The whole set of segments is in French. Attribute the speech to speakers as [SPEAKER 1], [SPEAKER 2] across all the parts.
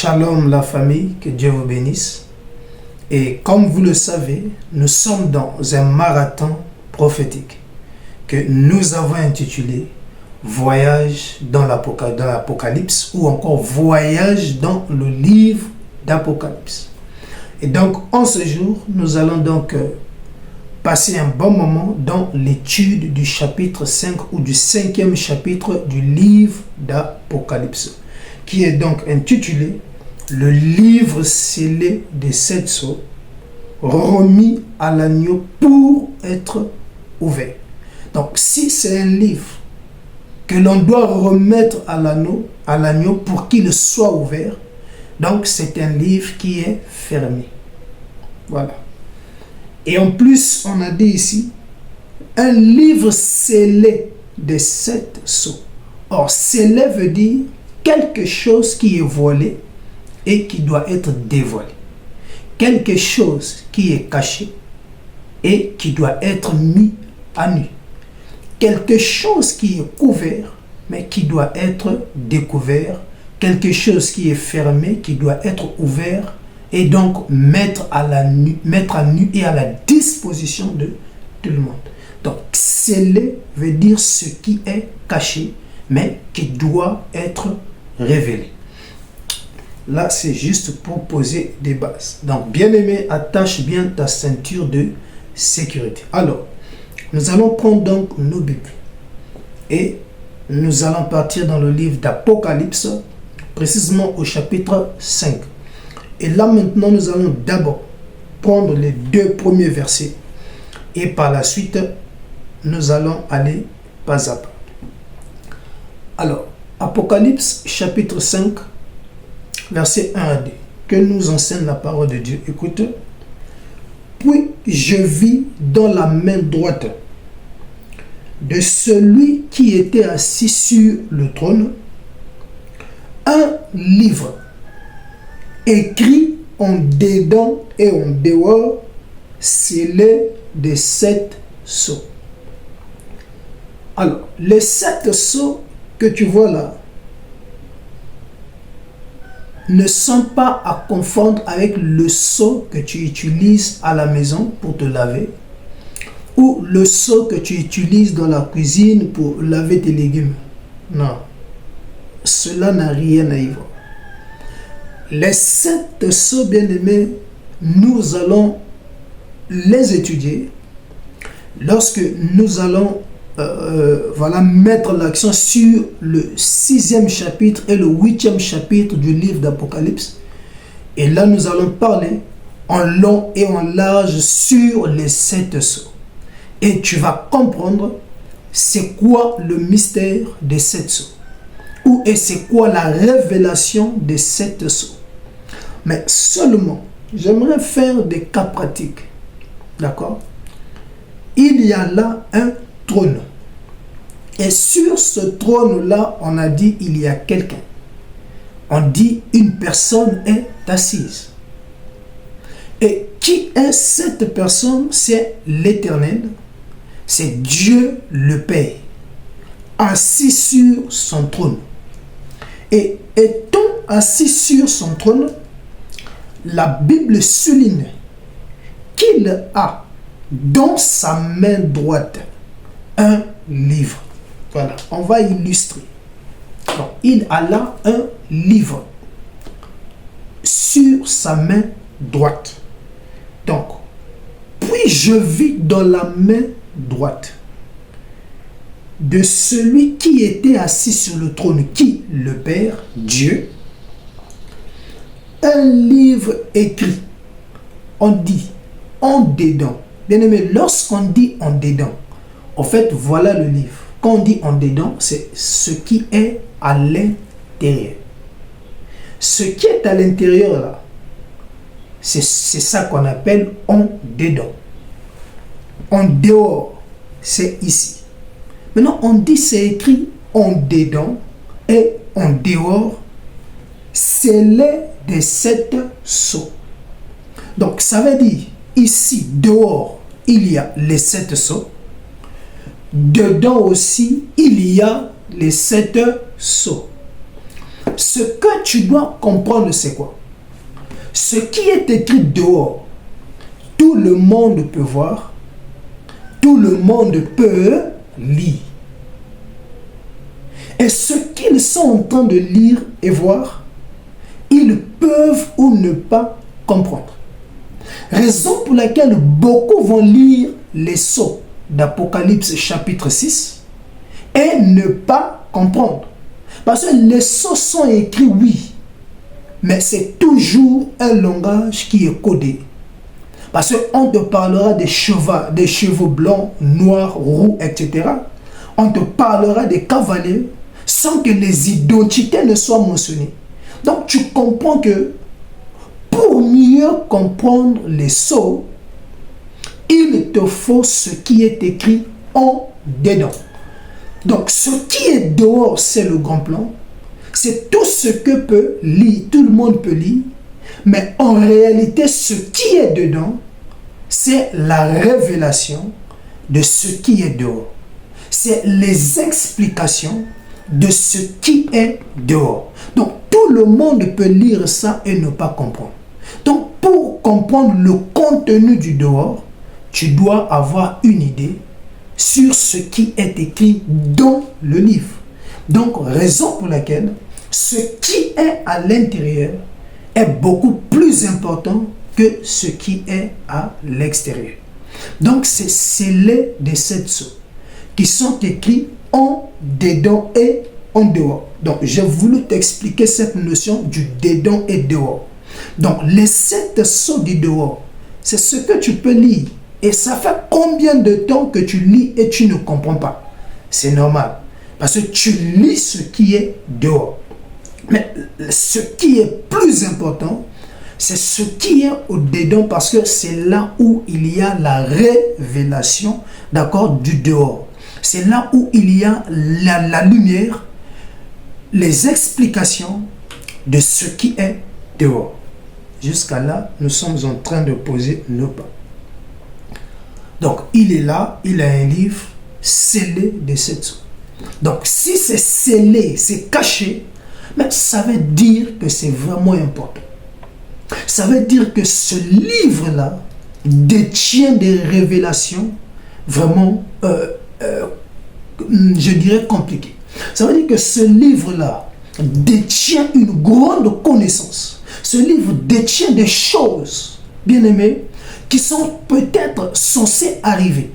[SPEAKER 1] Shalom la famille, que Dieu vous bénisse. Et comme vous le savez, nous sommes dans un marathon prophétique que nous avons intitulé Voyage dans l'Apocalypse ou encore Voyage dans le livre d'Apocalypse. Et donc en ce jour, nous allons donc passer un bon moment dans l'étude du chapitre 5 ou du 5e chapitre du livre d'Apocalypse, qui est donc intitulé Le livre scellé des 7 sceaux, remis à l'agneau pour être ouvert. Donc si c'est un livre que l'on doit remettre à l'agneau pour qu'il soit ouvert, donc c'est un livre qui est fermé. Voilà. Et en plus, on a dit ici, un livre scellé des 7 sceaux. Or, scellé veut dire quelque chose qui est voilé et qui doit être dévoilé. Quelque chose qui est caché et qui doit être mis à nu. Quelque chose qui est couvert mais qui doit être découvert. Quelque chose qui est fermé qui doit être ouvert et donc mettre à nu et à la disposition de tout le monde. Donc, scellé veut dire ce qui est caché mais qui doit être révélé. Là, c'est juste pour poser des bases. Donc, bien-aimé, attache bien ta ceinture de sécurité. Alors, nous allons prendre donc nos Bibles et nous allons partir dans le livre d'Apocalypse, précisément au chapitre 5. Et là, maintenant, nous allons d'abord prendre les 2 premiers versets et par la suite, nous allons aller pas à pas. Alors, Apocalypse, chapitre 5, verset 1 à 2, que nous enseigne la parole de Dieu. Écoute. Puis je vis dans la main droite de celui qui était assis sur le trône un livre écrit en dedans et en dehors, scellé des 7 sceaux. Alors, les 7 sceaux que tu vois là ne sont pas à confondre avec le seau que tu utilises à la maison pour te laver ou le seau que tu utilises dans la cuisine pour laver tes légumes. Non, cela n'a rien à y voir. Les 7 sceaux, bien-aimés, nous allons les étudier lorsque nous allons mettre l'accent sur le 6e chapitre et le 8e chapitre du livre d'Apocalypse. Et là, nous allons parler en long et en large sur les 7 sceaux. Et tu vas comprendre c'est quoi le mystère des 7 sceaux. Ou et c'est quoi la révélation des 7 sceaux. Mais seulement, j'aimerais faire des cas pratiques. D'accord? Il y a là un trône. Et sur ce trône-là, on a dit il y a quelqu'un. On dit une personne est assise. Et qui est cette personne? C'est l'Éternel. C'est Dieu le Père, assis sur son trône. Et étant assis sur son trône, la Bible souligne qu'il a dans sa main droite un livre. Voilà, on va illustrer. Donc, il a là un livre sur sa main droite. Donc, puis je vis dans la main droite de celui qui était assis sur le trône, qui? Le Père, Dieu, un livre écrit. On dit en dedans. Bien aimé, lorsqu'on dit en dedans, en fait, voilà le livre. Quand on dit en dedans, c'est ce qui est à l'intérieur. Ce qui est à l'intérieur, là, c'est ça qu'on appelle en dedans. En dehors, c'est ici. Maintenant, on dit c'est écrit en dedans et en dehors, scellé des 7 sceaux. Donc, ça veut dire, ici, dehors, il y a les 7 sceaux. Dedans aussi, il y a les 7 sceaux. ce que tu dois comprendre, c'est quoi? Ce qui est écrit dehors, tout le monde peut voir, tout le monde peut lire. Et ce qu'ils sont en train de lire et voir, ils peuvent ou ne pas comprendre. Raison pour laquelle beaucoup vont lire les sceaux d'Apocalypse chapitre 6 et ne pas comprendre. Parce que les sceaux sont écrits, oui, mais c'est toujours un langage qui est codé. Parce qu'on te parlera des chevaux blancs, noirs, roux, etc. On te parlera des cavaliers sans que les identités ne soient mentionnées. Donc tu comprends que pour mieux comprendre les sceaux, il te faut ce qui est écrit en dedans. Donc ce qui est dehors, c'est le grand plan. C'est tout ce que peut lire, tout le monde peut lire. Mais en réalité, ce qui est dedans, c'est la révélation de ce qui est dehors. C'est les explications de ce qui est dehors. Donc tout le monde peut lire ça et ne pas comprendre. Donc pour comprendre le contenu du dehors, tu dois avoir une idée sur ce qui est écrit dans le livre. Donc raison pour laquelle ce qui est à l'intérieur est beaucoup plus important que ce qui est à l'extérieur. Donc c'est scellé de sept sceaux qui sont écrits en dedans et en dehors. Donc j'ai voulu t'expliquer cette notion du dedans et dehors. Donc les sept sceaux du dehors, c'est ce que tu peux lire. Et ça fait combien de temps que tu lis et tu ne comprends pas? C'est normal. Parce que tu lis ce qui est dehors. Mais ce qui est plus important, c'est ce qui est au-dedans, parce que c'est là où il y a la révélation, d'accord, du dehors. C'est là où il y a la lumière, les explications de ce qui est dehors. Jusqu'à là, nous sommes en train de poser nos pas. Donc, il est là, il a un livre scellé de sept sceaux. Donc, si c'est scellé, c'est caché, mais ça veut dire que c'est vraiment important. Ça veut dire que ce livre-là détient des révélations vraiment, je dirais, compliquées. Ça veut dire que ce livre-là détient une grande connaissance. Ce livre détient des choses, bien aimés, qui sont peut-être censées arriver.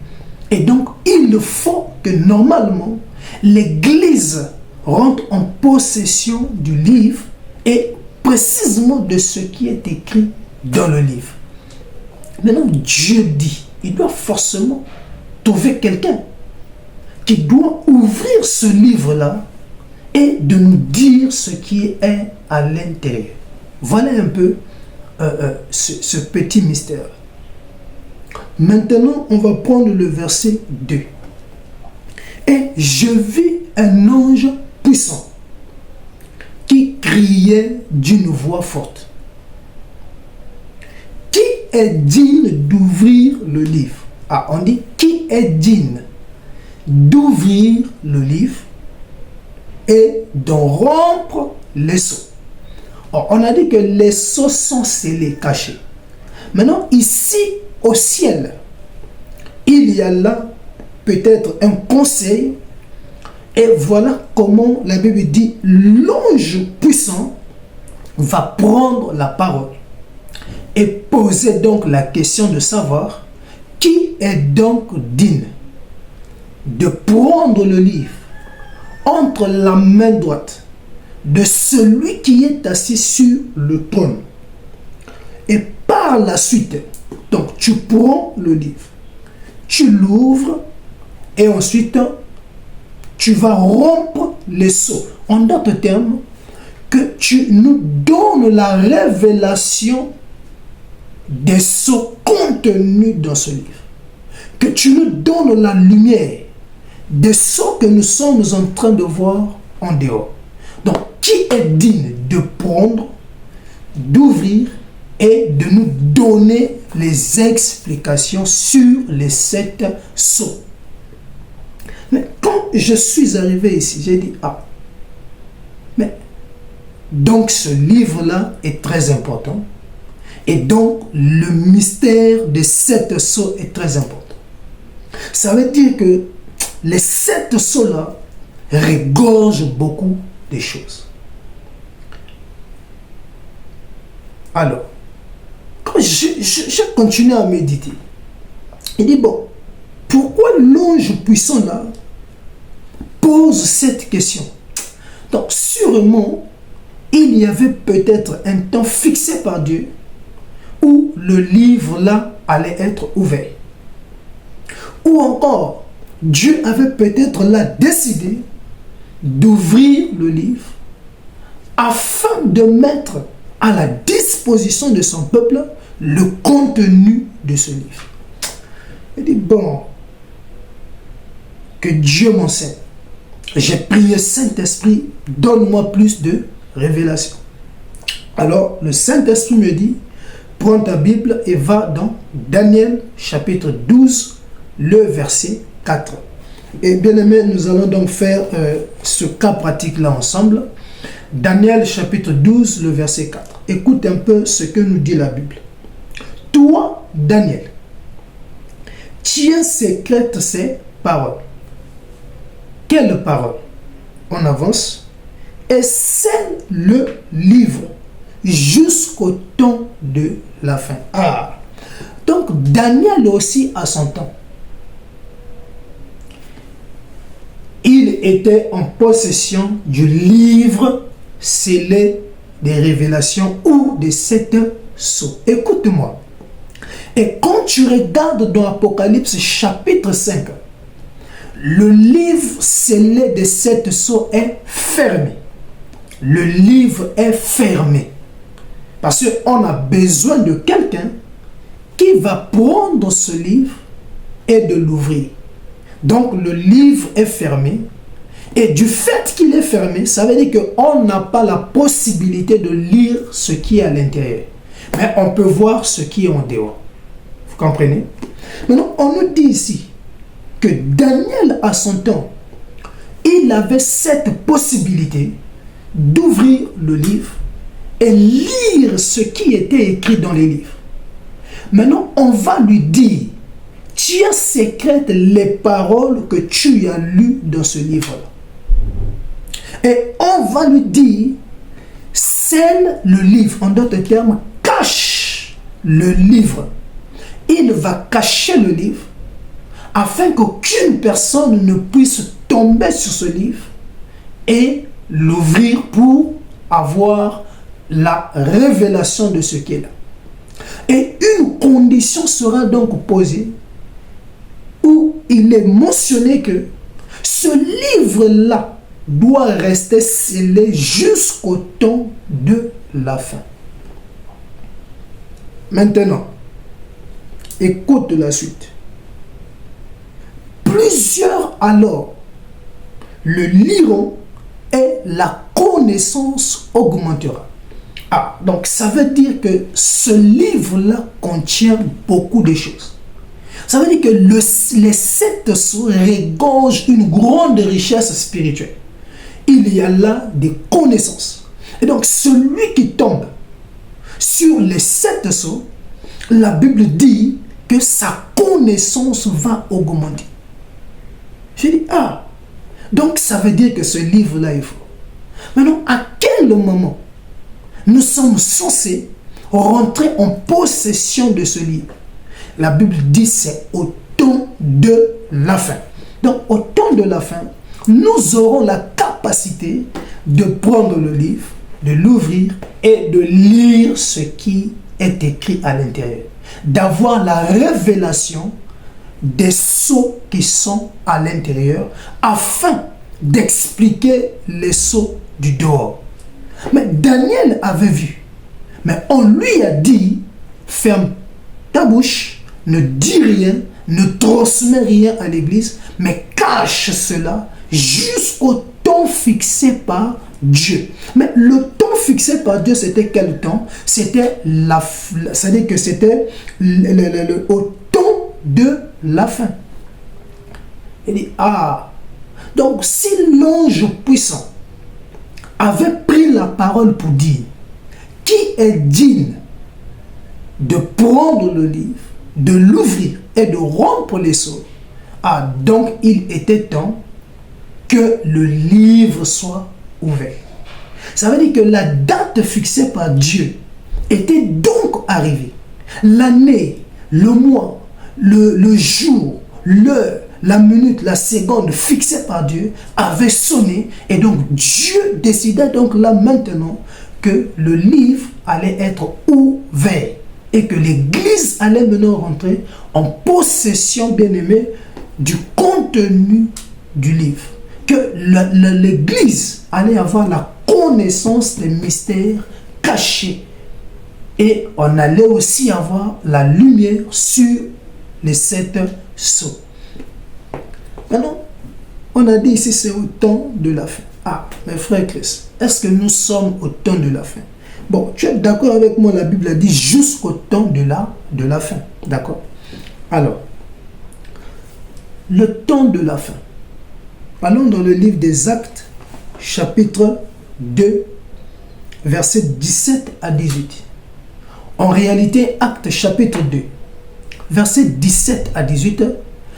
[SPEAKER 1] Et donc, il faut que normalement, l'Église rentre en possession du livre et précisément de ce qui est écrit dans le livre. Maintenant, Dieu dit, il doit forcément trouver quelqu'un qui doit ouvrir ce livre-là et de nous dire ce qui est à l'intérieur. Voilà un peu ce petit mystère. Maintenant, on va prendre le verset 2. Et je vis un ange puissant qui criait d'une voix forte. Qui est digne d'ouvrir le livre? Ah, on dit qui est digne d'ouvrir le livre et d'en rompre les sceaux. Or, on a dit que les sceaux sont scellés, cachés. Maintenant, ici, au ciel, il y a là peut-être un conseil. Et voilà comment la Bible dit, l'ange puissant va prendre la parole et poser donc la question de savoir qui est donc digne de prendre le livre entre la main droite de celui qui est assis sur le trône. Et par la suite, donc tu prends le livre, tu l'ouvres et ensuite tu vas rompre les sceaux. En d'autres termes, que tu nous donnes la révélation des sceaux contenus dans ce livre. Que tu nous donnes la lumière des sceaux que nous sommes en train de voir en dehors. Donc, qui est digne de prendre, d'ouvrir et de nous donner les explications sur les 7 sceaux? Mais quand je suis arrivé ici, j'ai dit, ah, mais Donc ce livre-là est très important. Et donc le mystère des 7 sceaux est très important. Ça veut dire que les 7 sceaux-là regorgent beaucoup de choses. Alors, quand j'ai continué à méditer, il dit, bon, pourquoi l'ange puissant là pose cette question? Donc, sûrement, il y avait peut-être un temps fixé par Dieu où le livre là allait être ouvert. Ou encore, Dieu avait peut-être là décidé d'ouvrir le livre afin de mettre à la disposition de son peuple le contenu de ce livre. Il dit, bon, que Dieu m'enseigne. J'ai prié, Saint-Esprit, donne-moi plus de révélation. Alors, le Saint-Esprit me dit, prends ta Bible et va dans Daniel chapitre 12, le verset 4. Et bien aimé, nous allons donc faire ce cas pratique-là ensemble. Daniel chapitre 12, le verset 4. Écoute un peu ce que nous dit la Bible. Toi, Daniel, tiens secrètes ces paroles. Quelles paroles? On avance. Et scelle le livre jusqu'au temps de la fin. Ah! Donc Daniel aussi a son temps. Il était en possession du livre scellé des révélations ou des 7 sceaux. Écoute-moi. Et quand tu regardes dans Apocalypse chapitre 5, le livre scellé des 7 sceaux est fermé. Le livre est fermé. Parce qu'on a besoin de quelqu'un qui va prendre ce livre et de l'ouvrir. Donc le livre est fermé. Et du fait qu'il est fermé, ça veut dire qu'on n'a pas la possibilité de lire ce qui est à l'intérieur. Mais on peut voir ce qui est en dehors. Vous comprenez? Maintenant, on nous dit ici que Daniel, à son temps, il avait cette possibilité d'ouvrir le livre et lire ce qui était écrit dans les livres. Maintenant, on va lui dire, tiens secrète les paroles que tu as lues dans ce livre-là. Et on va lui dire, scelle le livre. En d'autres termes, cache le livre. Il va cacher le livre afin qu'aucune personne ne puisse tomber sur ce livre et l'ouvrir pour avoir la révélation de ce qui est là. Et une condition sera donc posée où il est mentionné que ce livre-là doit rester scellé jusqu'au temps de la fin. Maintenant, écoute la suite. Plusieurs alors le liront et la connaissance augmentera. Ah, donc ça veut dire que ce livre-là contient beaucoup de choses. Ça veut dire que les 7 sceaux regorgent une grande richesse spirituelle. Il y a là des connaissances. Et donc celui qui tombe sur les 7 sceaux, la Bible dit que sa connaissance va augmenter. J'ai dit, ah, donc ça veut dire que ce livre-là est faux. Maintenant, à quel moment nous sommes censés rentrer en possession de ce livre? La Bible dit c'est au temps de la fin. Donc, au temps de la fin, nous aurons la capacité de prendre le livre, de l'ouvrir et de lire ce qui est écrit à l'intérieur. D'avoir la révélation des sceaux qui sont à l'intérieur afin d'expliquer les sceaux du dehors. Mais Daniel avait vu. Mais on lui a dit, ferme ta bouche, ne dis rien, ne transmets rien à l'église, mais cache cela jusqu'au temps fixé par Dieu. Mais le temps fixé par Dieu, c'était quel temps? C'était c'est-à-dire que c'était au temps de la fin. Il dit, ah, donc si l'ange puissant avait pris la parole pour dire qui est digne de prendre le livre, de l'ouvrir et de rompre les sceaux. Ah, donc il était temps que le livre soit ouvert. Ça veut dire que la date fixée par Dieu était donc arrivée. L'année, le mois, le jour, l'heure, la minute, la seconde fixée par Dieu avait sonné. Et donc Dieu décida donc là maintenant que le livre allait être ouvert. Et que l'Église allait maintenant rentrer en possession, bien-aimée, du contenu du livre. Que l'Église allait avoir la connaissance des mystères cachés. Et on allait aussi avoir la lumière sur les 7 sceaux. Maintenant, on a dit ici c'est au temps de la fin. Ah, mes frères Christ, est-ce que nous sommes au temps de la fin? Bon, tu es d'accord avec moi, la Bible a dit jusqu'au temps de la fin. D'accord? Alors, le temps de la fin. Allons dans le livre des Actes, chapitre 2, versets 17 à 18. En réalité, Actes chapitre 2, versets 17 à 18,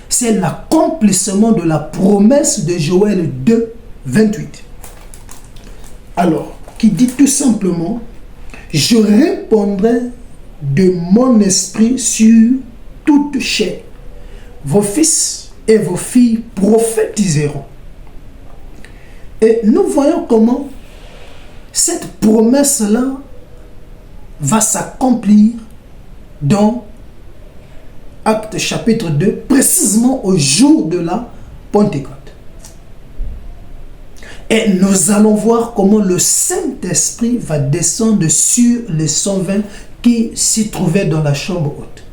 [SPEAKER 1] c'est l'accomplissement de la promesse de Joël 2, 28. Alors, qui dit tout simplement, je répondrai de mon esprit sur toute chair. Vos fils et vos filles prophétiseront. Et nous voyons comment cette promesse-là va s'accomplir dans Actes chapitre 2, précisément au jour de la Pentecôte. Et nous allons voir comment le Saint-Esprit va descendre sur les 120 qui s'y trouvaient dans la chambre haute.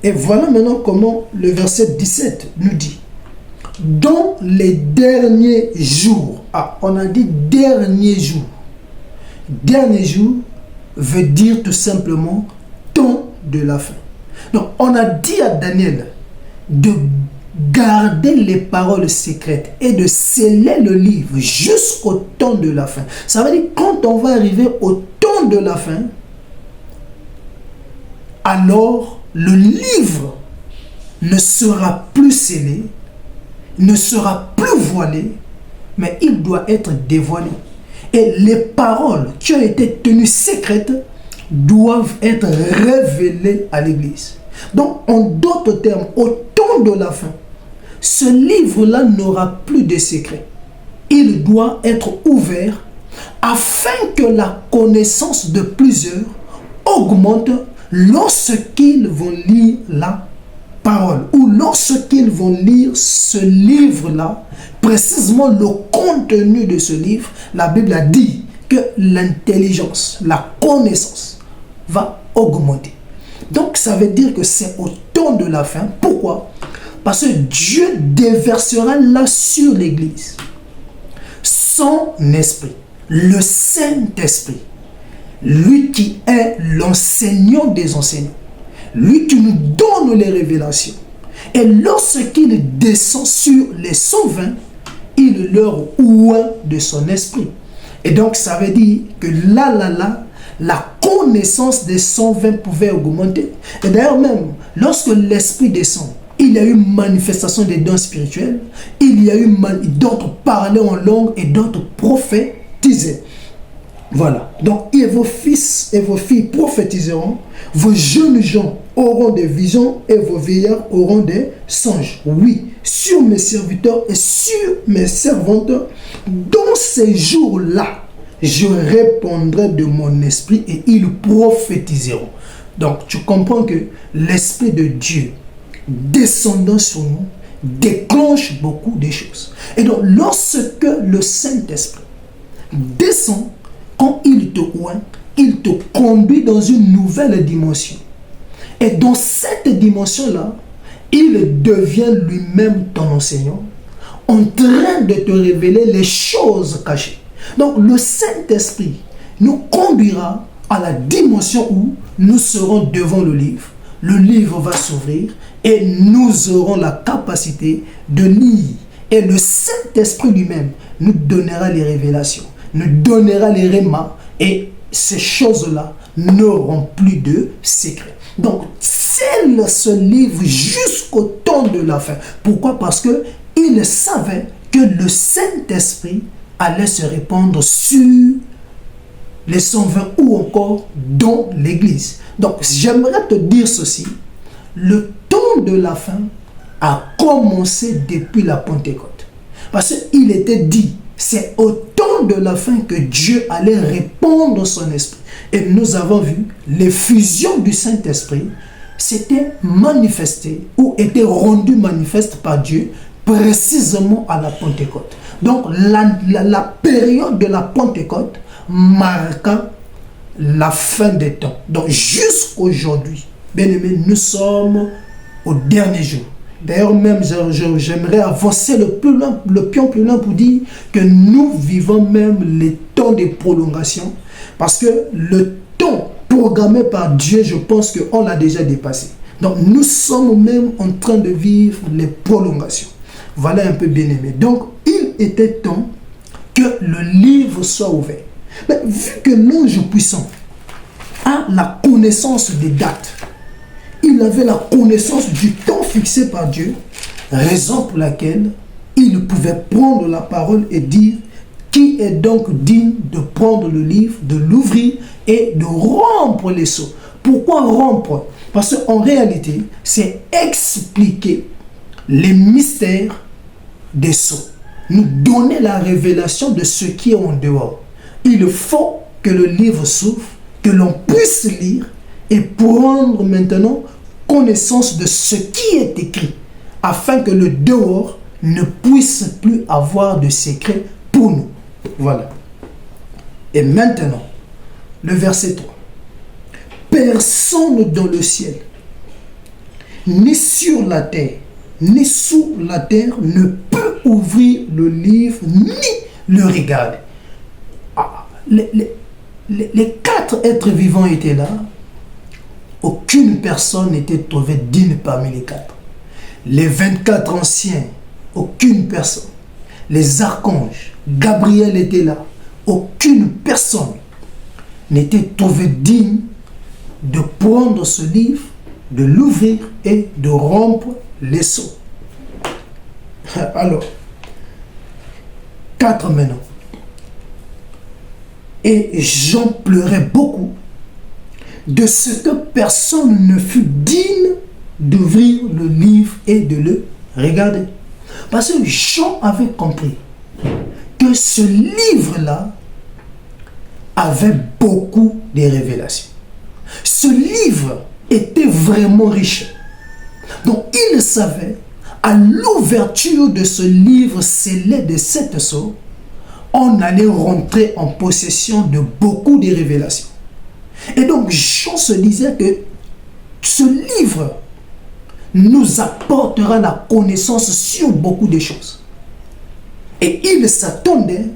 [SPEAKER 1] Et voilà maintenant comment le verset 17 nous dit. Dans les derniers jours, on a dit derniers jours. Dernier jour veut dire tout simplement temps de la fin. Donc on a dit à Daniel de garder les paroles secrètes et de sceller le livre jusqu'au temps de la fin. Ça veut dire quand on va arriver au temps de la fin, alors le livre ne sera plus scellé, ne sera plus voilé, mais il doit être dévoilé. Et les paroles qui ont été tenues secrètes doivent être révélées à l'Église. Donc, en d'autres termes, au temps de la fin, ce livre-là n'aura plus de secrets. Il doit être ouvert afin que la connaissance de plusieurs augmente lorsqu'ils vont lire la parole ou lorsqu'ils vont lire ce livre-là, précisément le contenu de ce livre. La Bible a dit que l'intelligence, la connaissance va augmenter. Donc ça veut dire que c'est au temps de la fin. Pourquoi? Parce que Dieu déversera là sur l'Église son esprit, le Saint-Esprit, lui qui est l'enseignant des enseignants, lui qui nous donne les révélations. Et lorsqu'il descend sur les 120, il leur oint de son esprit. Et donc ça veut dire que la connaissance des 120 pouvait augmenter. Et d'ailleurs même, lorsque l'esprit descend, il y a eu manifestation des dons spirituels, il y a eu d'autres parlaient en langue et d'autres prophétisaient. Voilà. Donc, et vos fils et vos filles prophétiseront, vos jeunes gens auront des visions et vos vieillards auront des songes. Oui, sur mes serviteurs et sur mes servantes, dans ces jours-là, je répondrai de mon esprit et ils prophétiseront. Donc, tu comprends que l'Esprit de Dieu descendant sur nous déclenche beaucoup de choses. Et donc, lorsque le Saint-Esprit descend, quand il te oint, il te conduit dans une nouvelle dimension. Et dans cette dimension-là, il devient lui-même ton enseignant, en train de te révéler les choses cachées. Donc, le Saint-Esprit nous conduira à la dimension où nous serons devant le livre. Le livre va s'ouvrir et nous aurons la capacité de lire. Et le Saint-Esprit lui-même nous donnera les révélations. nous donnera les rémas et ces choses-là n'auront plus de secret. Donc, scelle ce livre jusqu'au temps de la fin. Pourquoi? Parce que il savait que le Saint-Esprit allait se répandre sur les 120 ou encore dans l'Église. Donc, j'aimerais te dire ceci. Le temps de la fin a commencé depuis la Pentecôte. Parce qu'il était dit, c'est au temps de la fin que Dieu allait répandre son esprit. Et nous avons vu, l'effusion du Saint-Esprit s'était manifestée ou était rendue manifeste par Dieu précisément à la Pentecôte. Donc, la période de la Pentecôte marqua la fin des temps. Donc, jusqu'aujourd'hui, bien aimé, nous sommes au dernier jour. D'ailleurs, même, j'aimerais avancer le pion plus loin pour dire que nous vivons même les temps de prolongation. Parce que le temps programmé par Dieu, je pense qu'on l'a déjà dépassé. Donc, nous sommes même en train de vivre les prolongations. Voilà un peu bien aimé. Donc, il était temps que le livre soit ouvert. Mais vu que l'ange puissant a la connaissance des dates, il avait la connaissance du temps fixé par Dieu, raison pour laquelle il pouvait prendre la parole et dire qui est donc digne de prendre le livre, de l'ouvrir et de rompre les sceaux. Pourquoi rompre? Parce qu'en réalité, c'est expliquer les mystères des sceaux, nous donner la révélation de ce qui est en dehors. Il faut que le livre s'ouvre, que l'on puisse lire et prendre maintenant connaissance de ce qui est écrit, afin que le dehors ne puisse plus avoir de secret pour nous. Voilà. Et maintenant, le verset 3. Personne dans le ciel, ni sur la terre, ni sous la terre, ne peut ouvrir le livre, ni le regarder. Les 4 êtres vivants étaient là. Aucune personne n'était trouvée digne parmi les 4. Les 24 anciens, aucune personne. Les archanges, Gabriel était là. Aucune personne n'était trouvée digne de prendre ce livre, de l'ouvrir et de rompre les sceaux. Alors, 4 maintenant. Et j'en pleurais beaucoup de ce que personne ne fut digne d'ouvrir le livre et de le regarder. Parce que Jean avait compris que ce livre-là avait beaucoup de révélations. Ce livre était vraiment riche. Donc il savait, à l'ouverture de ce livre scellé de 7 sceaux, on allait rentrer en possession de beaucoup de révélations. Et donc Jean se disait que ce livre nous apportera la connaissance sur beaucoup de choses. Et il s'attendait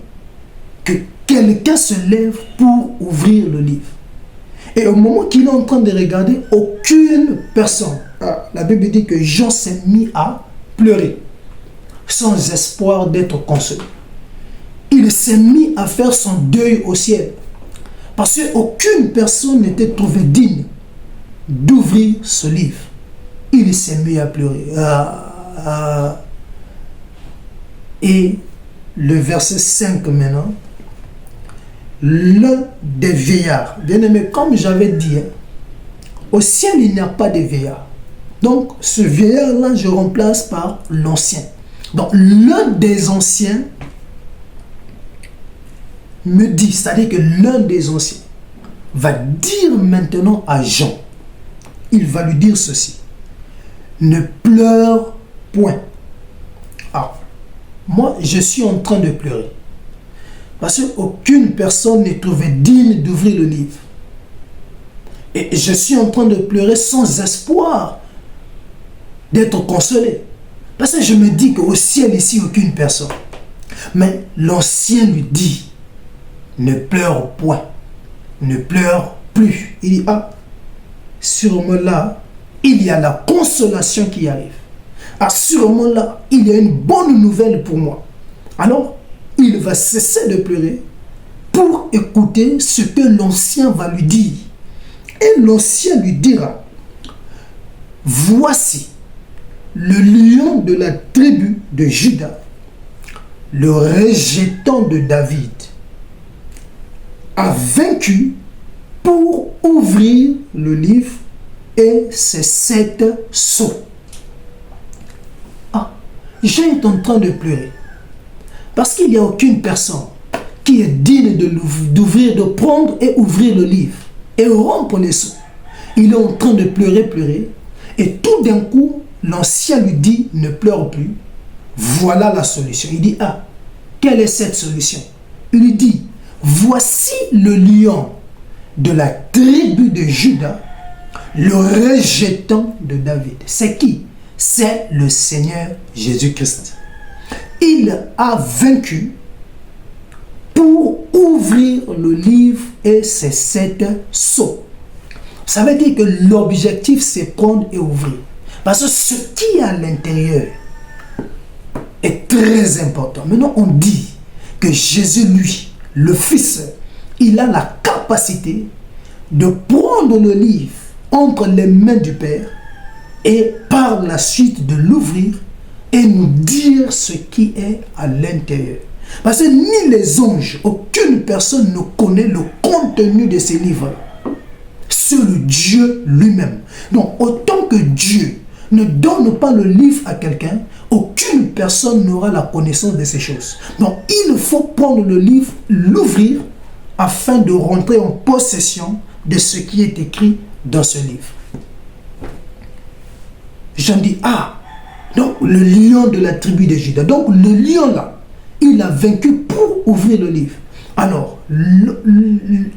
[SPEAKER 1] que quelqu'un se lève pour ouvrir le livre. Et au moment qu'il est en train de regarder, aucune personne. La Bible dit que Jean s'est mis à pleurer, sans espoir d'être consolé. Il s'est mis à faire son deuil au ciel. Parce qu'aucune personne n'était trouvée digne d'ouvrir ce livre. Il s'est mis à pleurer. Et le verset 5 maintenant. L'un des vieillards. Bien aimé, comme j'avais dit, au ciel il n'y a pas de vieillard. Donc ce vieillard-là, je remplace par l'ancien. Donc l'un des anciens me dit, c'est-à-dire que l'un des anciens va dire maintenant à Jean, il va lui dire ceci: ne pleure point. Ah, moi je suis en train de pleurer. Parce qu'aucune personne n'est trouvée digne d'ouvrir le livre. Et je suis en train de pleurer sans espoir d'être consolé. Parce que je me dis qu'au ciel ici, aucune personne. Mais l'ancien lui dit, ne pleure point, ne pleure plus. Il dit, sûrement là, il y a la consolation qui arrive. Sûrement là, il y a une bonne nouvelle pour moi. Alors, il va cesser de pleurer pour écouter ce que l'ancien va lui dire. Et l'ancien lui dira, voici le lion de la tribu de Juda, le rejetant de David, a vaincu pour ouvrir le livre et ses 7 sceaux. Ah, Jean est en train de pleurer parce qu'il n'y a aucune personne qui est digne d'ouvrir, de prendre et ouvrir le livre et rompre les sceaux. Il est en train de pleurer, et tout d'un coup, l'ancien lui dit, ne pleure plus, voilà la solution. Il dit, ah, quelle est cette solution? Il lui dit, voici le lion de la tribu de Juda, le rejetant de David. C'est qui? C'est le Seigneur Jésus-Christ. Il a vaincu pour ouvrir le livre et ses 7 sceaux. Ça veut dire que l'objectif, c'est prendre et ouvrir. Parce que ce qui est à l'intérieur est très important. Maintenant, on dit que Jésus, lui, le Fils, il a la capacité de prendre le livre entre les mains du Père et par la suite de l'ouvrir et nous dire ce qui est à l'intérieur. Parce que ni les anges, aucune personne ne connaît le contenu de ces livres. Seul Dieu lui-même. Donc, autant que Dieu ne donne pas le livre à quelqu'un, aucune personne n'aura la connaissance de ces choses. Donc, il faut prendre le livre, l'ouvrir, afin de rentrer en possession de ce qui est écrit dans ce livre. J'en dis, ah, donc le lion de la tribu de Juda. Donc, le lion là, il a vaincu pour ouvrir le livre. Alors,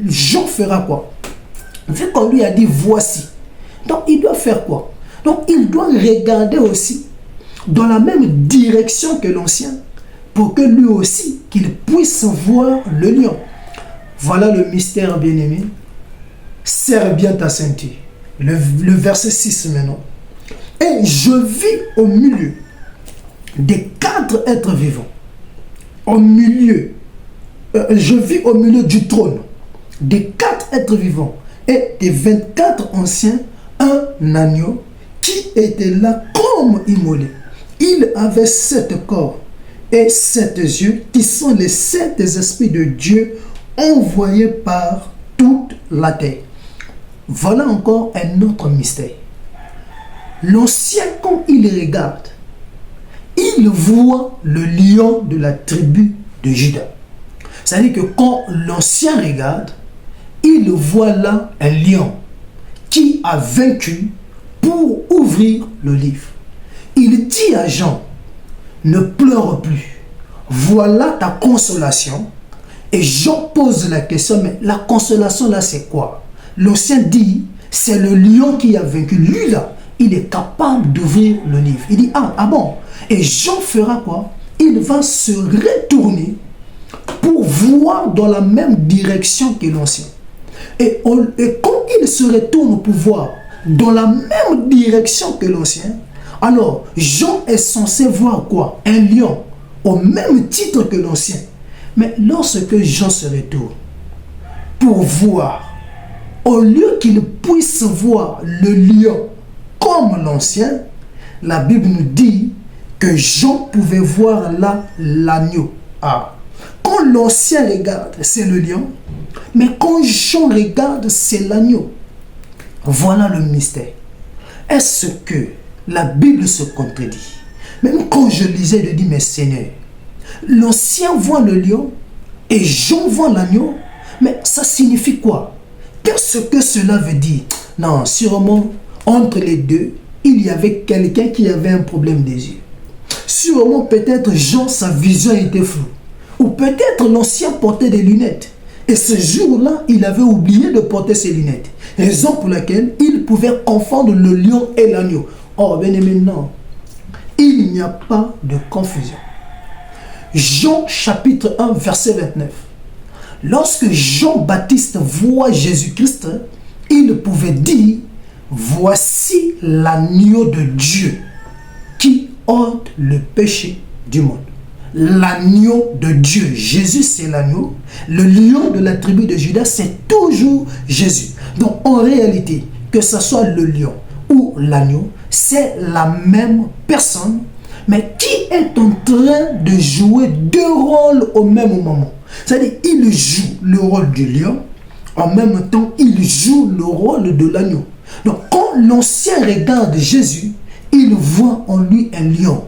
[SPEAKER 1] Jean fera quoi? Vu qu'on lui a dit voici. Donc, il doit faire quoi? Donc, il doit regarder aussi dans la même direction que l'ancien pour que lui aussi, qu'il puisse voir le lion. Voilà le mystère, bien-aimé. Serre bien ta ceinture. Le verset 6 maintenant. Et je vis au milieu des 4 êtres vivants. Je vis au milieu du trône des 4 êtres vivants et des 24 anciens, un agneau qui était là comme immolé. Il avait 7 corps et 7 yeux qui sont les 7 esprits de Dieu envoyés par toute la terre. Voilà encore un autre mystère. L'ancien, quand il regarde, il voit le lion de la tribu de Juda. C'est-à-dire que quand l'ancien regarde, il voit là un lion qui a vaincu pour ouvrir le livre. Il dit à Jean, ne pleure plus, voilà ta consolation. Et Jean pose la question, mais la consolation là c'est quoi? L'ancien dit, c'est le lion qui a vaincu. Lui là, il est capable d'ouvrir le livre. Il dit, ah bon? Et Jean fera quoi? Il va se retourner pour voir dans la même direction que l'ancien. Et quand il se retourne pour voir dans la même direction que l'ancien, alors Jean est censé voir quoi? Un lion, au même titre que l'ancien. Mais lorsque Jean se retourne pour voir, au lieu qu'il puisse voir le lion comme l'ancien, la Bible nous dit que Jean pouvait voir là l'agneau. Ah. Quand l'ancien regarde, c'est le lion, mais quand Jean regarde, c'est l'agneau. Voilà le mystère. Est-ce que la Bible se contredit? Même quand je lisais, je dis, mais Seigneur, l'ancien voit le lion et Jean voit l'agneau, mais ça signifie quoi? Qu'est-ce que cela veut dire? Non, sûrement, entre les deux, il y avait quelqu'un qui avait un problème des yeux. Sûrement, peut-être Jean, sa vision était floue. Ou peut-être l'ancien portait des lunettes. Et ce jour-là, il avait oublié de porter ses lunettes. Raison pour laquelle il pouvait confondre le lion et l'agneau. Oh, bien aimé, non. Il n'y a pas de confusion. Jean chapitre 1, verset 29. Lorsque Jean-Baptiste voit Jésus-Christ, il pouvait dire, voici l'agneau de Dieu qui ôte le péché du monde. l'agneau de Dieu. Jésus, c'est l'agneau. Le lion de la tribu de Judas, c'est toujours Jésus. Donc, en réalité, que ce soit le lion ou l'agneau, c'est la même personne, mais qui est en train de jouer deux rôles au même moment. C'est-à-dire, il joue le rôle du lion, en même temps, il joue le rôle de l'agneau. Donc, quand l'ancien regarde Jésus, il voit en lui un lion.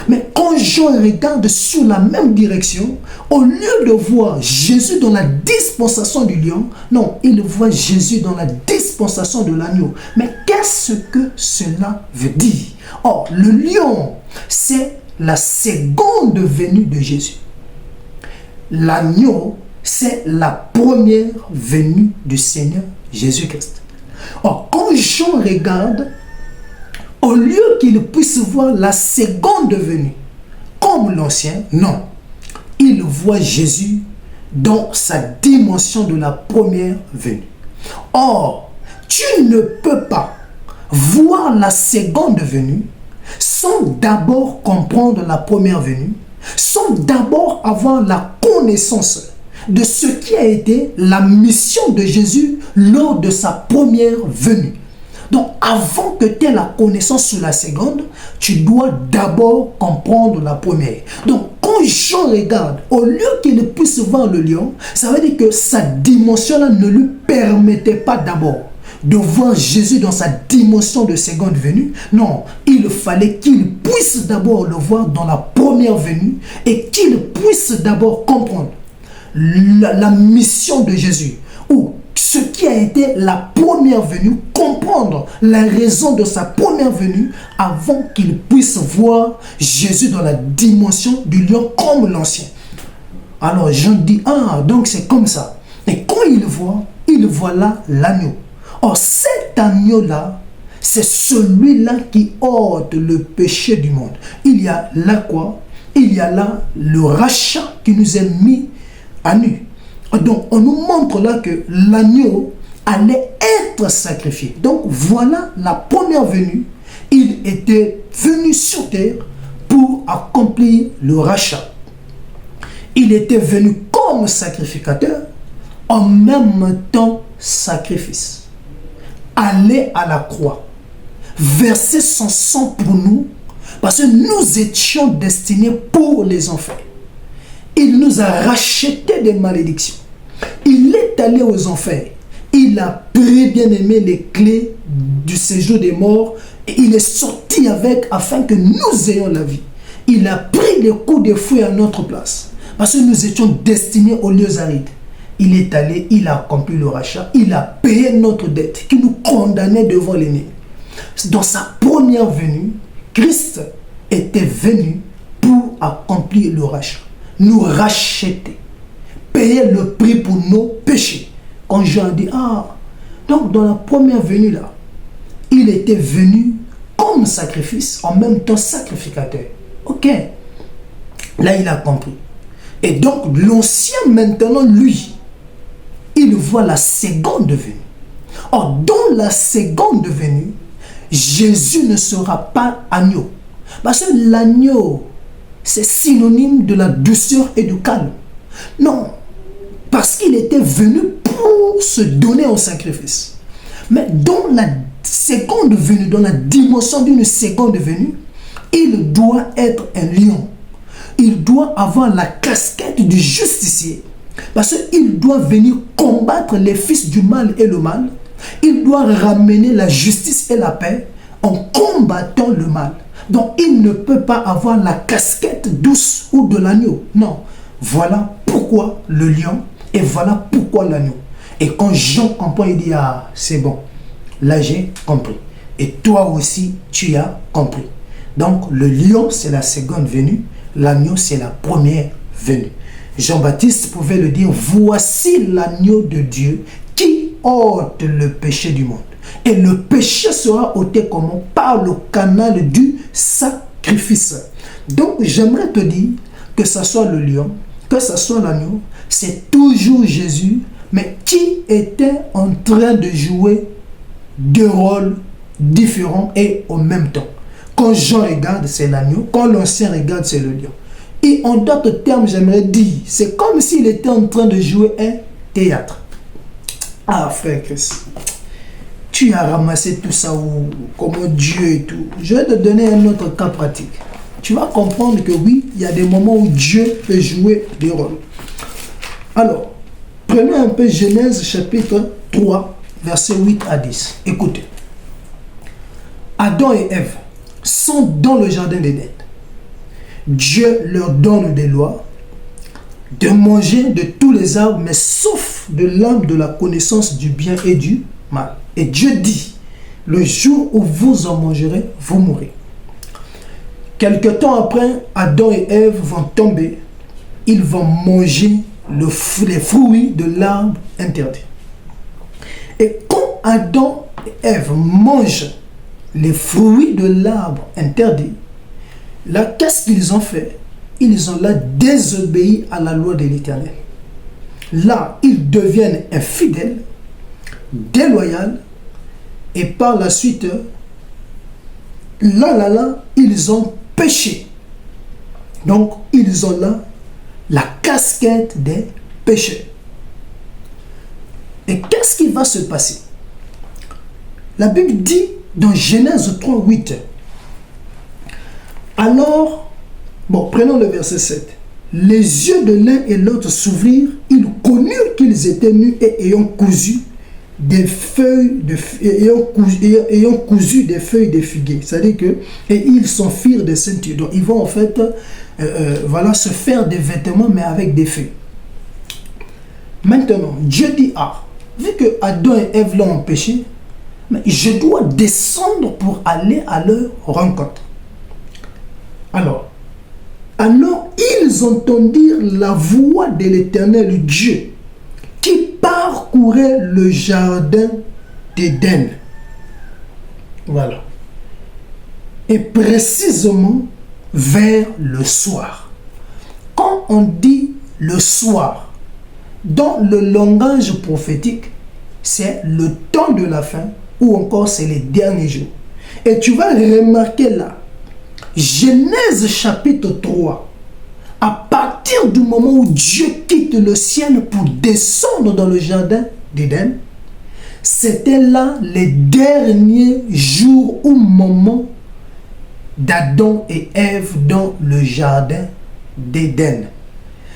[SPEAKER 1] Mais quand Jean regarde sur la même direction, au lieu de voir Jésus dans la dispensation du lion, non, il voit Jésus dans la dispensation de l'agneau. Mais qu'est-ce que cela veut dire? Or, le lion, c'est la seconde venue de Jésus. L'agneau, c'est la première venue du Seigneur Jésus-Christ. Or, quand Jean regarde, au lieu qu'il puisse voir la seconde venue, comme l'ancien, non. Il voit Jésus dans sa dimension de la première venue. Or, tu ne peux pas voir la seconde venue sans d'abord comprendre la première venue, sans d'abord avoir la connaissance de ce qui a été la mission de Jésus lors de sa première venue. Donc, avant que tu aies la connaissance sur la seconde, tu dois d'abord comprendre la première. Donc, quand Jean regarde, au lieu qu'il puisse voir le lion, ça veut dire que sa dimension-là ne lui permettait pas d'abord de voir Jésus dans sa dimension de seconde venue. Non, il fallait qu'il puisse d'abord le voir dans la première venue et qu'il puisse d'abord comprendre la mission de Jésus, ou ce qui a été la première venue, comprendre la raison de sa première venue avant qu'il puisse voir Jésus dans la dimension du lion comme l'ancien. Alors Jean dit, ah, donc c'est comme ça. Et quand il voit là l'agneau. Or cet agneau-là, c'est celui-là qui ôte le péché du monde. Il y a là quoi? Il y a là le rachat qui nous est mis à nu. Donc, on nous montre là que l'agneau allait être sacrifié. Donc, voilà la première venue. Il était venu sur terre pour accomplir le rachat. Il était venu comme sacrificateur, en même temps sacrifice. Aller à la croix, verser son sang pour nous, parce que nous étions destinés pour les enfers. Il nous a racheté des malédictions. Il est allé aux enfers. Il a pris, bien aimé, les clés du séjour des morts et il est sorti avec afin que nous ayons la vie. Il a pris les coups de fouet à notre place parce que nous étions destinés aux lieux arides. Il est allé, il a accompli le rachat, il a payé notre dette qui nous condamnait devant l'ennemi. Dans sa première venue, Christ était venu pour accomplir le rachat, nous racheter, payer le prix pour nos péchés. Quand Jean dit, ah, donc dans la première venue là, il était venu comme sacrifice, en même temps sacrificateur. Ok, là il a compris. Et donc l'ancien maintenant, lui, il voit la seconde venue. Or, dans la seconde venue, Jésus ne sera pas agneau. Parce que l'agneau, c'est synonyme de la douceur et du calme. Non, parce qu'il était venu pour se donner au sacrifice. Mais dans la seconde venue, dans la dimension d'une seconde venue, il doit être un lion. Il doit avoir la casquette du justicier. Parce qu'il doit venir combattre les fils du mal et le mal. Il doit ramener la justice et la paix en combattant le mal. Donc il ne peut pas avoir la casquette douce ou de l'agneau. Non. Voilà pourquoi le lion et voilà pourquoi l'agneau. Et quand Jean comprend, il dit, ah, c'est bon. Là, j'ai compris. Et toi aussi, tu as compris. Donc le lion, c'est la seconde venue. L'agneau, c'est la première venue. Jean-Baptiste pouvait le dire, voici l'agneau de Dieu qui ôte le péché du monde. Et le péché sera ôté comment? Par le canal du sacrifice. Donc j'aimerais te dire que ce soit le lion, que ce soit l'agneau, c'est toujours Jésus, mais qui était en train de jouer deux rôles différents et au même temps. Quand Jean regarde, c'est l'agneau. Quand l'ancien regarde, c'est le lion. Et en d'autres termes, j'aimerais dire, c'est comme s'il était en train de jouer un théâtre. Ah, frère Chris, tu as ramassé tout ça, ou comment Dieu et tout. Je vais te donner un autre cas pratique. Tu vas comprendre que oui, il y a des moments où Dieu peut jouer des rôles. Alors, prenons un peu Genèse chapitre 3, versets 8 à 10. Écoutez. Adam et Ève sont dans le jardin d'Éden. Dieu leur donne des lois de manger de tous les arbres, mais sauf de l'arbre de la connaissance du bien et du mal. Et Dieu dit, le jour où vous en mangerez, vous mourrez. Quelque temps après, Adam et Ève vont tomber. Ils vont manger les fruits de l'arbre interdit. Et quand Adam et Ève mangent les fruits de l'arbre interdit, là, qu'est-ce qu'ils ont fait? Ils ont là désobéi à la loi de l'Éternel. Là, ils deviennent infidèles, déloyaux, et par la suite, là, ils ont péché. Donc, ils ont là la casquette des pécheurs. Et qu'est-ce qui va se passer? La Bible dit dans Genèse 3, 8. Alors, prenons le verset 7. Les yeux de l'un et l'autre s'ouvrirent, ils connurent qu'ils étaient nus et ayant cousu des feuilles de figuier. C'est-à-dire que, et ils s'enfirent des ceintures. Donc, ils vont en fait, se faire des vêtements, mais avec des feuilles. Maintenant, Dieu dit, vu que Adam et Ève l'ont péché, mais je dois descendre pour aller à leur rencontre. Alors, ils entendirent la voix de l'Éternel Dieu qui parcourait le jardin d'Éden. Voilà. Et précisément vers le soir. Quand on dit le soir, dans le langage prophétique, c'est le temps de la fin ou encore c'est les derniers jours. Et tu vas remarquer là, Genèse chapitre 3, à partir du moment où Dieu quitte le ciel pour descendre dans le jardin d'Éden, c'était là les derniers jours ou moments d'Adam et Ève dans le jardin d'Éden.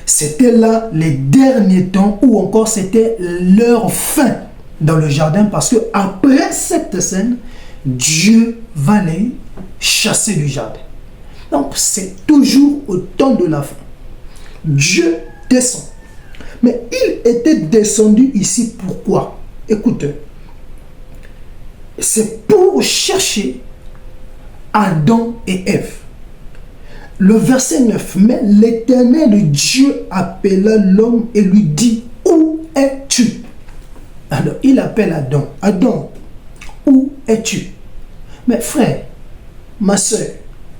[SPEAKER 1] C'était là les derniers temps ou encore c'était leur fin dans le jardin, parce que après cette scène, Dieu va les chasser du jardin. Donc c'est toujours au temps de la fin. Dieu descend. Mais il était descendu ici pourquoi? Écoutez, c'est pour chercher Adam et Ève. Le verset 9, mais l'Éternel Dieu appela l'homme et lui dit, où es-tu? Alors il appelle Adam. Adam, où es-tu? Mais frère, ma soeur,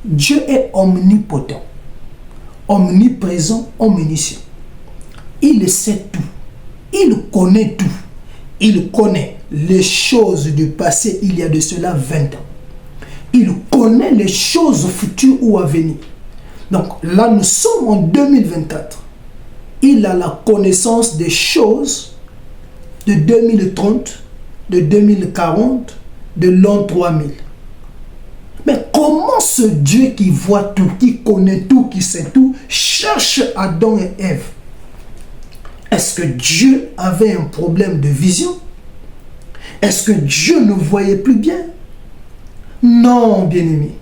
[SPEAKER 1] Dieu est omnipotent, omniprésent, omniscient. Il sait tout. Il connaît tout. Il connaît les choses du passé il y a de cela 20 ans. Il connaît les choses futures ou à venir. Donc là, nous sommes en 2024. Il a la connaissance des choses de 2030, de 2040, de l'an 3000. Mais comment ce Dieu qui voit tout, qui connaît tout, qui sait tout, cherche Adam et Ève? Est-ce que Dieu avait un problème de vision? Est-ce que Dieu ne voyait plus bien? Non, bien-aimé.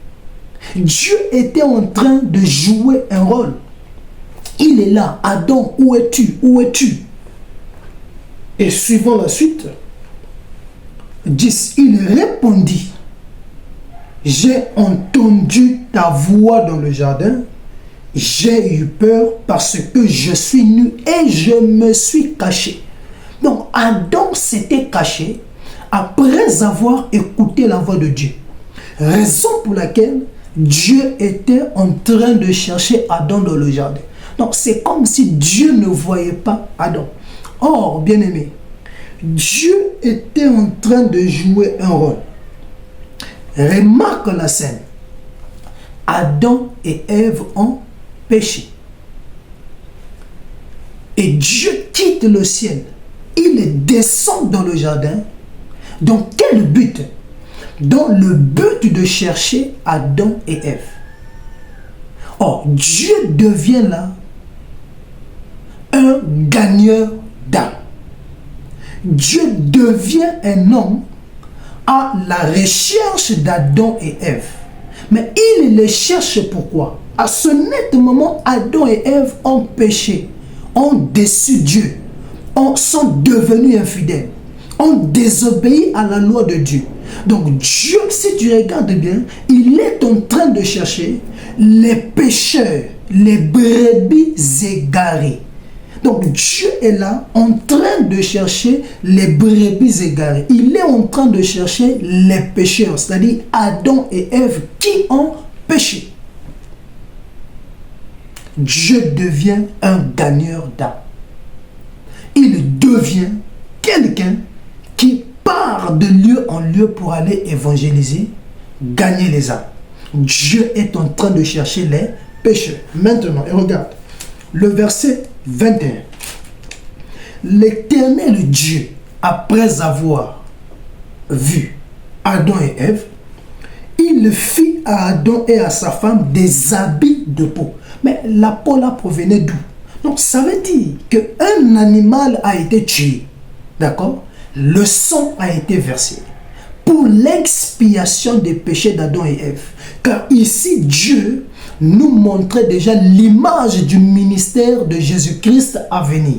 [SPEAKER 1] Dieu était en train de jouer un rôle. Il est là. Adam, où es-tu? Où es-tu? Et suivant la suite, 10, il répondit, j'ai entendu ta voix dans le jardin, j'ai eu peur parce que je suis nu et je me suis caché. Donc Adam s'était caché après avoir écouté la voix de Dieu. Raison pour laquelle Dieu était en train de chercher Adam dans le jardin. Donc c'est comme si Dieu ne voyait pas Adam. Or, bien-aimé, Dieu était en train de jouer un rôle. Remarque la scène. Adam et Ève ont péché. Et Dieu quitte le ciel. Il descend dans le jardin. Dans quel but? Dans le but de chercher Adam et Ève. Or, Dieu devient là un gagneur d'âme. Dieu devient un homme à la recherche d'Adam et Ève. Mais il les cherche pourquoi? À ce net moment, Adam et Ève ont péché, ont déçu Dieu, sont devenus infidèles, ont désobéi à la loi de Dieu. Donc Dieu, si tu regardes bien, il est en train de chercher les pécheurs, les brebis égarées. Donc Dieu est là en train de chercher les brebis égarées. Il est en train de chercher les pécheurs, c'est-à-dire Adam et Ève qui ont péché. Dieu devient un gagneur d'âme. Il devient quelqu'un qui part de lieu en lieu pour aller évangéliser, gagner les âmes. Dieu est en train de chercher les pécheurs. Maintenant, et regarde, le verset 21. L'Éternel Dieu, après avoir vu Adam et Ève, il fit à Adam et à sa femme des habits de peau. Mais la peau là provenait d'où? Donc ça veut dire qu'un animal a été tué. D'accord? Le sang a été versé pour l'expiation des péchés d'Adam et Ève. Car ici, Dieu nous montrait déjà l'image du ministère de Jésus-Christ à venir.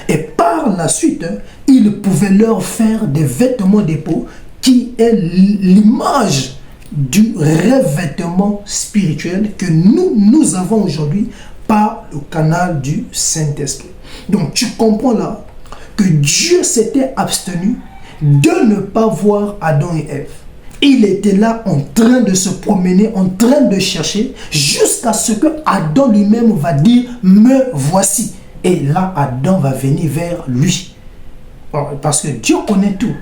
[SPEAKER 1] Et par la suite, il pouvait leur faire des vêtements de peau qui est l'image du revêtement spirituel que nous avons aujourd'hui par le canal du Saint-Esprit. Donc tu comprends là que Dieu s'était abstenu de ne pas voir Adam et Ève. Il était là en train de se promener, en train de chercher, jusqu'à ce que Adam lui-même va dire « me voici ». Et là, Adam va venir vers lui. Parce que Dieu connaît tout.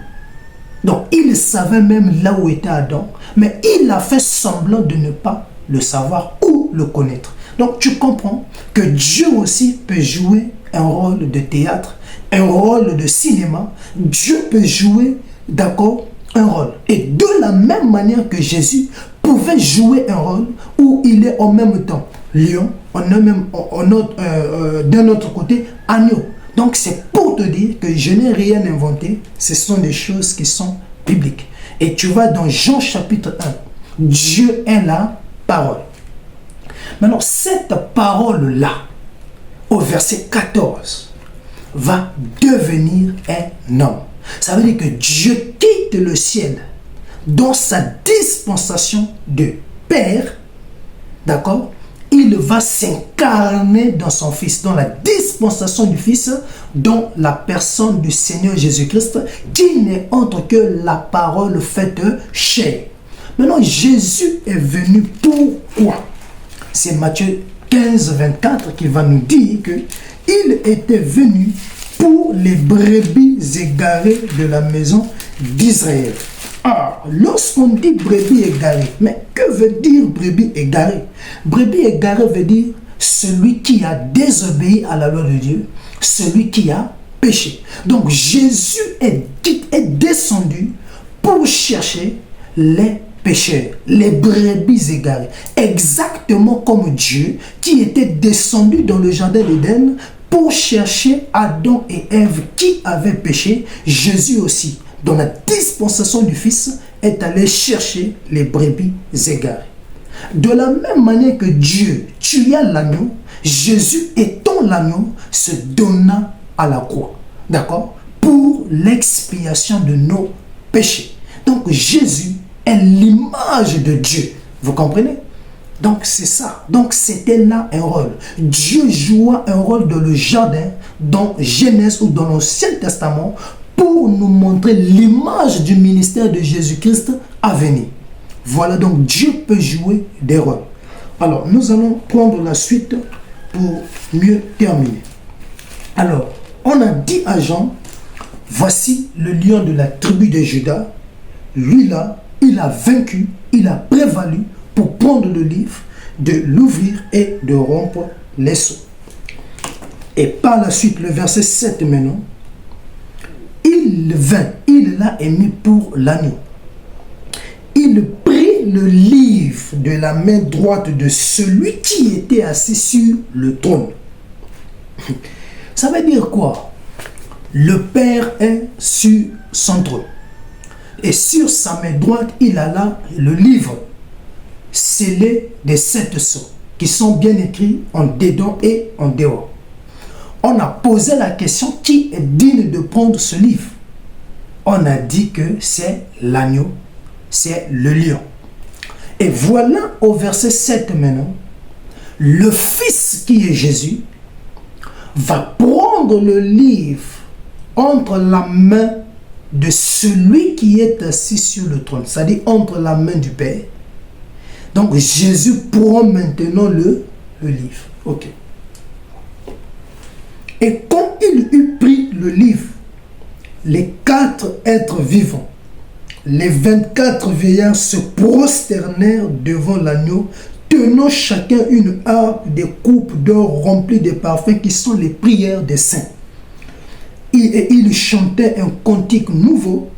[SPEAKER 1] Donc, il savait même là où était Adam, mais il a fait semblant de ne pas le savoir ou le connaître. Donc, tu comprends que Dieu aussi peut jouer un rôle de théâtre, un rôle de cinéma. Dieu peut jouer, d'accord, un rôle. Et de la même manière que Jésus pouvait jouer un rôle où il est en même temps lion, d'un autre côté agneau. Donc c'est pour te dire que je n'ai rien inventé, ce sont des choses qui sont bibliques. Et tu vas dans Jean chapitre 1, Dieu est la parole. Maintenant cette parole-là, au verset 14, va devenir un homme. Ça veut dire que Dieu quitte le ciel dans sa dispensation de Père, d'accord? Il va s'incarner dans son Fils, dans la dispensation du Fils, dans la personne du Seigneur Jésus-Christ, qui n'est autre que la parole faite chair. Maintenant, Jésus est venu pourquoi? C'est Matthieu 15, 24 qui va nous dire qu'il était venu pour les brebis égarées de la maison d'Israël. Ah, lorsqu'on dit brebis égarées, mais que veut dire brebis égarées? Brebis égarées veut dire celui qui a désobéi à la loi de Dieu, celui qui a péché. Donc Jésus est descendu pour chercher les pécheurs, les brebis égarées. Exactement comme Dieu qui était descendu dans le jardin d'Éden pour chercher Adam et Ève qui avaient péché. Jésus aussi, dans la dispensation du Fils, est allé chercher les brebis égarées. De la même manière que Dieu tua l'agneau, Jésus étant l'agneau, se donna à la croix. D'accord? Pour l'expiation de nos péchés. Donc Jésus est l'image de Dieu. Vous comprenez? Donc c'est ça. Donc c'était là un rôle. Dieu joua un rôle dans le jardin, dans Genèse ou dans l'Ancien Testament, pour nous montrer l'image du ministère de Jésus-Christ à venir. Voilà, donc Dieu peut jouer des rôles. Alors, nous allons prendre la suite pour mieux terminer. Alors, on a dit à Jean, voici le lion de la tribu de Juda. Lui là, il a vaincu, il a prévalu pour prendre le livre, de l'ouvrir et de rompre les sceaux. Et par la suite, le verset 7 maintenant, il vint, il l'a émis pour l'agneau. Il prit le livre de la main droite de celui qui était assis sur le trône. Ça veut dire quoi? Le Père est sur son trône. Et sur sa main droite, il a là le livre scellé des 7 sceaux qui sont bien écrits en dedans et en dehors. On a posé la question, qui est digne de prendre ce livre? On a dit que c'est l'agneau, c'est le lion. Et voilà au verset 7 maintenant, le Fils qui est Jésus va prendre le livre entre la main de celui qui est assis sur le trône, c'est-à-dire entre la main du Père. Donc Jésus prend maintenant le livre. Ok. Et quand il eut pris le livre, les 4 êtres vivants, les 24 vieillards se prosternèrent devant l'agneau, tenant chacun une harpe, des coupes d'or remplies de parfums qui sont les prières des saints. Et il chantait un cantique nouveau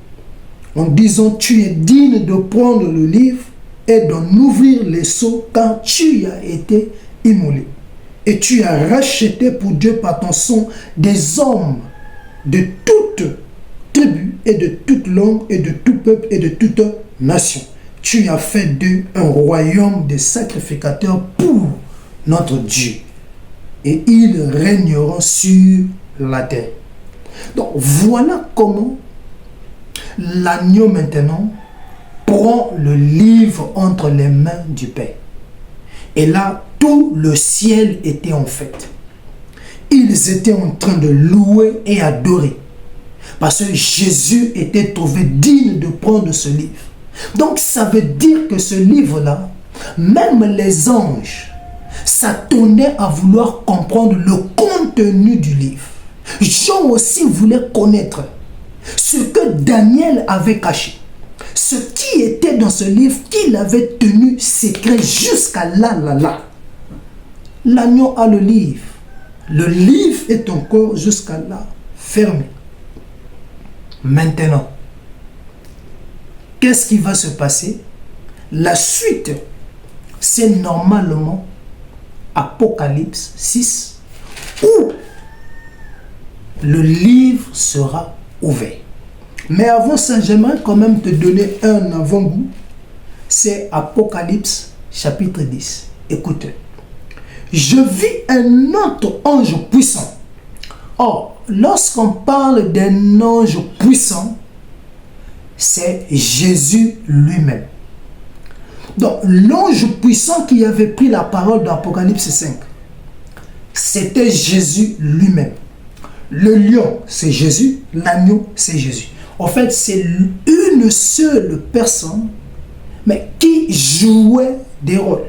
[SPEAKER 1] en disant: tu es digne de prendre le livre et d'en ouvrir les sceaux, car tu as été immolé. Et tu as racheté pour Dieu par ton sang des hommes de toute tribu et de toute langue et de tout peuple et de toute nation. Tu as fait d'eux un royaume de sacrificateurs pour notre Dieu. Et ils régneront sur la terre. Donc voilà comment l'agneau maintenant prend le livre entre les mains du Père. Et là, tout le ciel était en fête. Ils étaient en train de louer et adorer. Parce que Jésus était trouvé digne de prendre ce livre. Donc ça veut dire que ce livre-là, même les anges s'attendaient à vouloir comprendre le contenu du livre. Jean aussi voulait connaître ce que Daniel avait caché. Ce qui était dans ce livre qu'il avait tenu secret jusqu'à là. L'agneau a le livre. Le livre est encore jusqu'à là fermé. Maintenant, qu'est-ce qui va se passer? La suite, c'est normalement Apocalypse 6, où le livre sera ouvert. Mais avant ça, j'aimerais quand même te donner un avant-goût. C'est Apocalypse chapitre 10. Écoute. Je vis un autre ange puissant. Or, lorsqu'on parle d'un ange puissant, c'est Jésus lui-même. Donc, l'ange puissant qui avait pris la parole d'Apocalypse 5, c'était Jésus lui-même. Le lion, c'est Jésus. L'agneau, c'est Jésus. En fait, c'est une seule personne, mais qui jouait des rôles.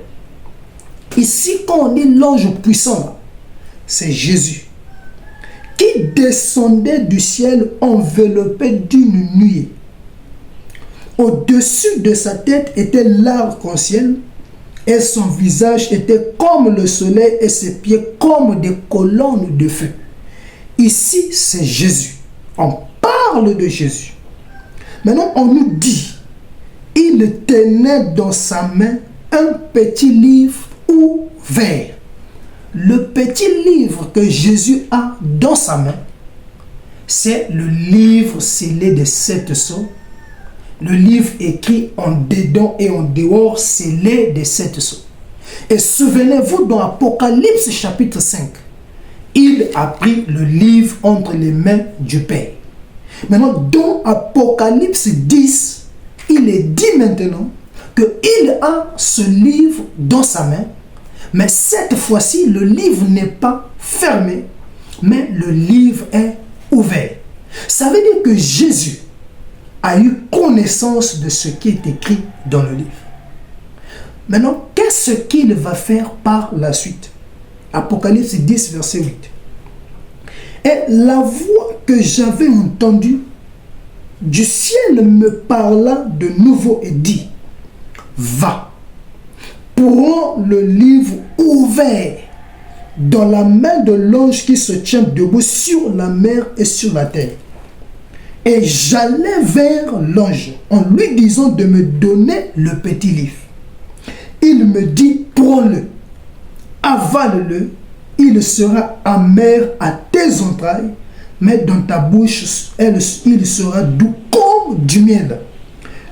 [SPEAKER 1] Ici, quand on dit l'ange puissant, c'est Jésus, qui descendait du ciel enveloppé d'une nuée. Au-dessus de sa tête était l'arc-en-ciel, et son visage était comme le soleil et ses pieds comme des colonnes de feu. Ici, c'est Jésus. On parle de Jésus. Maintenant, on nous dit, il tenait dans sa main un petit livre ouvert. Le petit livre que Jésus a dans sa main, c'est le livre scellé des 7 sceaux. Le livre écrit en dedans et en dehors, scellé des 7 sceaux. Et souvenez-vous, dans Apocalypse chapitre 5, il a pris le livre entre les mains du Père. Maintenant, dans Apocalypse 10, il est dit maintenant qu'il a ce livre dans sa main, mais cette fois-ci, le livre n'est pas fermé, mais le livre est ouvert. Ça veut dire que Jésus a eu connaissance de ce qui est écrit dans le livre. Maintenant, qu'est-ce qu'il va faire par la suite? Apocalypse 10, verset 8. Et la voix que j'avais entendue du ciel me parla de nouveau et dit: va, prends le livre ouvert dans la main de l'ange qui se tient debout sur la mer et sur la terre. Et j'allai vers l'ange en lui disant de me donner le petit livre. Il me dit, prends-le, avale-le, il sera amer à tes entrailles, mais dans ta bouche, il sera doux comme du miel.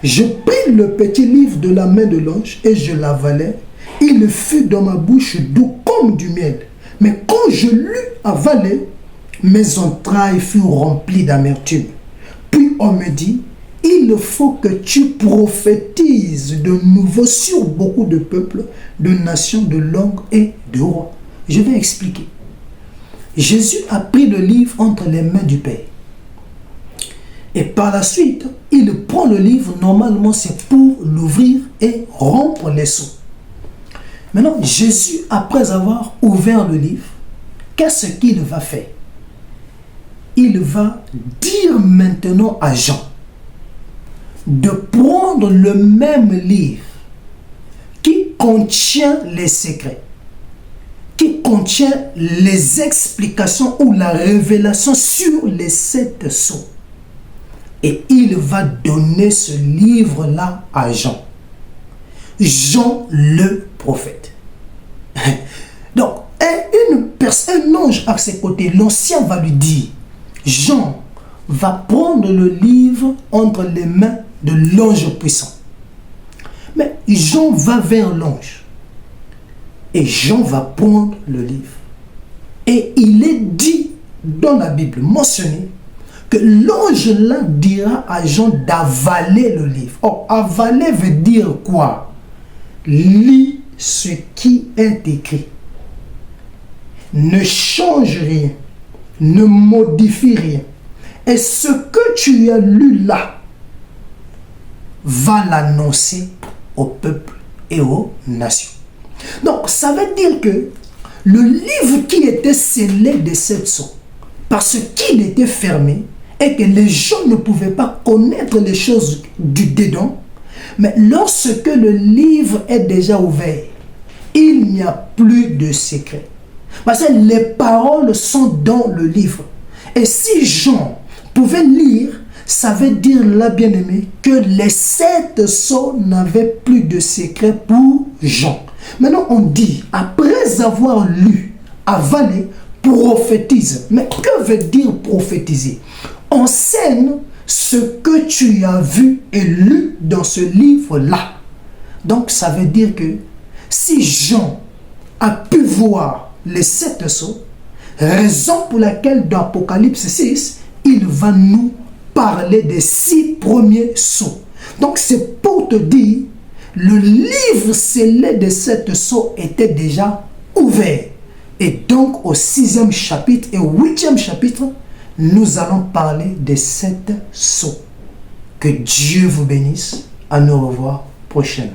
[SPEAKER 1] Je pris le petit livre de la main de l'ange et je l'avalai. Il fut dans ma bouche doux comme du miel. Mais quand je l'eus avalé, mes entrailles furent remplies d'amertume. Puis on me dit, il faut que tu prophétises de nouveau sur beaucoup de peuples, de nations, de langues et de rois. Je vais expliquer. Jésus a pris le livre entre les mains du Père. Et par la suite, il prend le livre, normalement c'est pour l'ouvrir et rompre les sceaux. Maintenant, Jésus, après avoir ouvert le livre, qu'est-ce qu'il va faire? Il va dire maintenant à Jean de prendre le même livre qui contient les secrets, qui contient les explications ou la révélation sur les 7 sceaux. Et il va donner ce livre-là à Jean. Jean le prophète. Donc, un ange à ses côtés, l'ancien va lui dire, Jean va prendre le livre entre les mains de l'ange puissant. Mais Jean va vers l'ange. Et Jean va prendre le livre. Et il est dit dans la Bible, mentionné, que l'ange là dira à Jean d'avaler le livre. Or, avaler veut dire quoi? Lis ce qui est écrit. Ne change rien. Ne modifie rien. Et ce que tu as lu là, va l'annoncer au peuple et aux nations. Donc, ça veut dire que le livre qui était scellé de 7 sceaux, parce qu'il était fermé, et que les gens ne pouvaient pas connaître les choses du dedans, mais lorsque le livre est déjà ouvert, il n'y a plus de secret. Parce que les paroles sont dans le livre. Et si Jean pouvait lire, ça veut dire, là bien aimé, que les 7 sceaux n'avaient plus de secret pour Jean. Maintenant on dit, après avoir lu, avalé, prophétise. Mais que veut dire prophétiser? Enseigne ce que tu as vu et lu dans ce livre-là. Donc ça veut dire que si Jean a pu voir les 7 sceaux, raison pour laquelle dans Apocalypse 6, il va nous parler des 6 premiers sceaux. Donc c'est pour te dire, le livre scellé des 7 sceaux était déjà ouvert. Et donc au 6e chapitre et au 8e chapitre, nous allons parler des 7 sceaux. Que Dieu vous bénisse. À nous revoir prochainement.